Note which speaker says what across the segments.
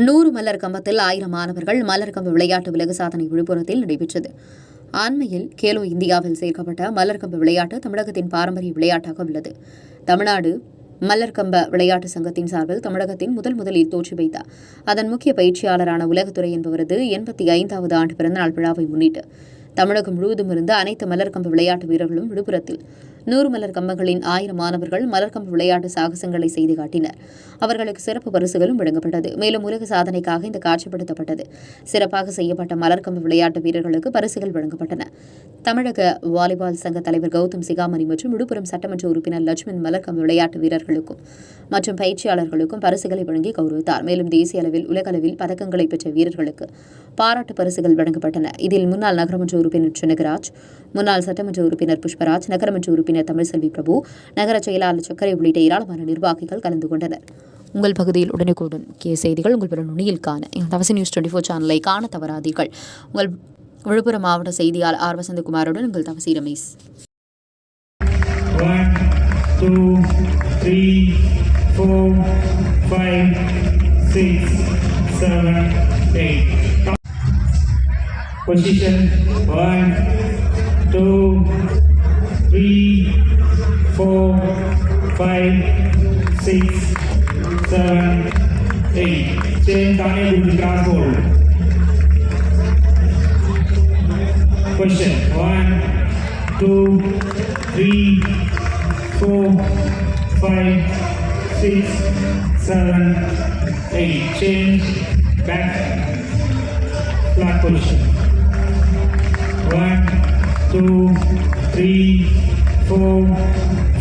Speaker 1: 100 மலர் கம்பத்தில் 1000 மாணவர்கள் மலர் கம்பு விளையாட்டு உலக சாதனை விழுப்புரத்தில் நடைபெற்றது. அண்மையில் கேலோ இந்தியாவில் சேர்க்கப்பட்ட மலர் கம்பு விளையாட்டு தமிழகத்தின் பாரம்பரிய விளையாட்டாக உள்ளது. தமிழ்நாடு மல்லர்கம்ப விளையாட்டு சங்கத்தின் சார்பில் தமிழகத்தின் முதலில் தோற்றி வைத்தார். அதன் முக்கிய பயிற்சியாளரான உலகத்துறை என்பவரது 85வது ஆண்டு பிறந்தநாள் விழாவை முன்னிட்டு தமிழகம் முழுவதும் இருந்து அனைத்து மலர்கம்பு விளையாட்டு வீரர்களும் விழுப்புரத்தில் 100 மலர் கம்பங்களின் 1000 மாணவர்கள் மலர்கம்பு விளையாட்டு சாகசங்களை செய்து காட்டினர். அவர்களுக்கு சிறப்பு பரிசுகளும் வழங்கப்பட்டது. மேலும் உலக சாதனைக்காக இந்த காட்சிப்படுத்தப்பட்டது. சிறப்பாக செய்யப்பட்ட மலர்கம்பு விளையாட்டு வீரர்களுக்கு பரிசுகள் வழங்கப்பட்டன. தமிழக வாலிபால் சங்க தலைவர் கௌதம் சிகாமணி மற்றும் விழுப்புரம் சட்டமன்ற உறுப்பினர் லட்சுமண் மலர்கம்பு விளையாட்டு வீரர்களுக்கும் மற்றும் பயிற்சியாளர்களுக்கும் பரிசுகளை வழங்கி கௌரவித்தார். மேலும் தேசிய அளவில் உலக அளவில் பதக்கங்களை பெற்ற வீரர்களுக்கு பாராட்டு பரிசுகள் வழங்கப்பட்டன. இதில் முன்னாள் நகரமன்ற உறுப்பினர் சினகராஜ், முன்னாள் சட்டமன்ற உறுப்பினர் புஷ்பராஜ், நகரமன்ற உறுப்பினர் தமிழ்செல்வி பிரபு, நகர செயலாளர் சக்கரை உள்ளிட்ட ஏராளமான நிர்வாகிகள் கலந்து கொண்டனர். உங்கள் பகுதியில் உடனுக்குடன் முக்கிய செய்திகள் உங்கள் நுனியில் காண தவசி நியூஸ் 24 சேனலை காண தவறாதீர்கள். உங்கள் விழுப்புரம் மாவட்ட செய்தியாளர் ஆர் வசந்தகுமாருடன் உங்கள் தவசி Ramesh.
Speaker 2: 1 2 3 4 5 6 7 8 Position 1 2 3 4 5 6 7 8 Change Tane to the cross hold. Position 1 2 3 4 5 6 7 8 Change back flat position. 1 2 3 4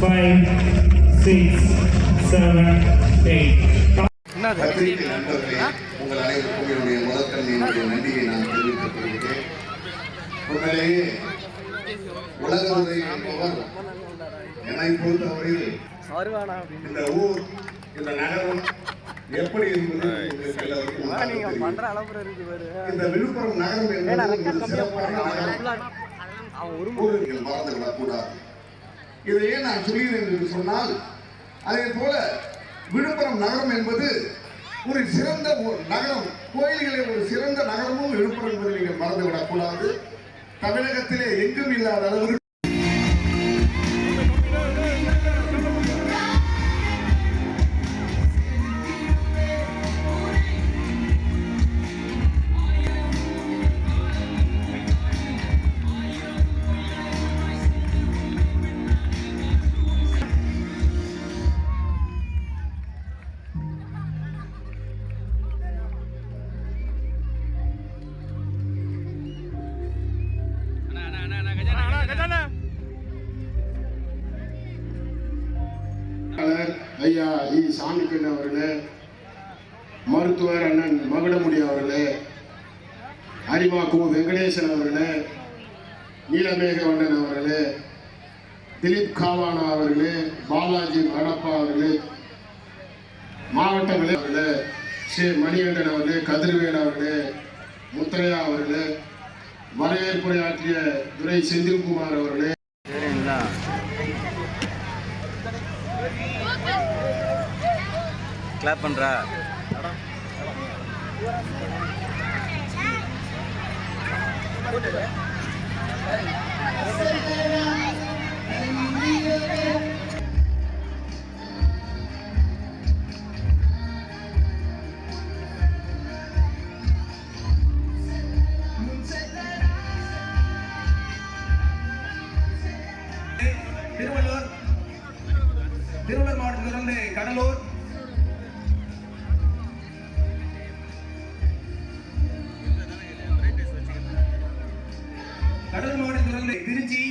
Speaker 2: 5 6 7 8
Speaker 3: பத்திரிகை நண்பர்களே, உங்கள் அனைவருக்கும் என்னுடைய முதற்கல்வியினுடைய நன்றியை நான் தெரிவித்துக் கொள்கிறேன். உண்மையிலேயே உலகத்துறை என்பவர் என்னை பொறுத்தவரையில் இந்த ஊர், இந்த நகரம் எப்படி என்பது இந்த விழுப்புரம் நகரம் என்பது சிறப்பான நகரம். நீங்கள் மறந்துவிடக்கூடாது. இதை ஏன் நான் சொல்கிறேன் என்று சொன்னால், அதே போல விழுப்புரம் நகரம் என்பது ஒரு சிறந்த நகரம். கோயில்களே ஒரு சிறந்த நகரமும் விழுப்புரம் என்பதை நீங்கள் மறந்துவிடக்கூடாது. தமிழகத்திலே எங்கும் இல்லாத அளவு
Speaker 4: ஐயா இ சாமிக்கண்ண அவர்களே, மருத்துவர் அண்ணன் மகுடமுடி அவர்களே, அரிமா கு வெங்கடேசன் அவர்களே, நீலமேகவண்ணன் அவர்களே, திலீப் காவானா அவர்களே, பாலாஜி மடப்பா அவர்களே, மாவட்ட அவர்களே, ஸ்ரீ மணிகண்டன் அவர்களே, கதிர்வேல் அவர்களே, முத்தையா அவர்களே, வரவேற்புரையாற்றிய துரை செந்தில்குமார் அவர்களே,
Speaker 5: கிளாப் பண்றா
Speaker 6: திருவள்ளூர் மாவட்டத்திலிருந்து கடலூர், கடலூர் மாவட்டத்திலிருந்து திருச்சி,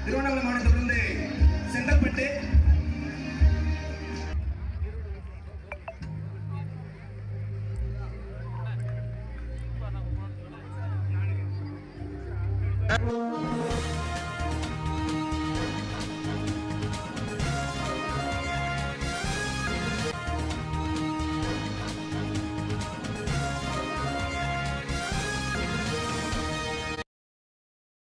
Speaker 6: திருவண்ணாமலை மாவட்டத்திலிருந்து செங்கல்பட்டு,
Speaker 3: Thank you.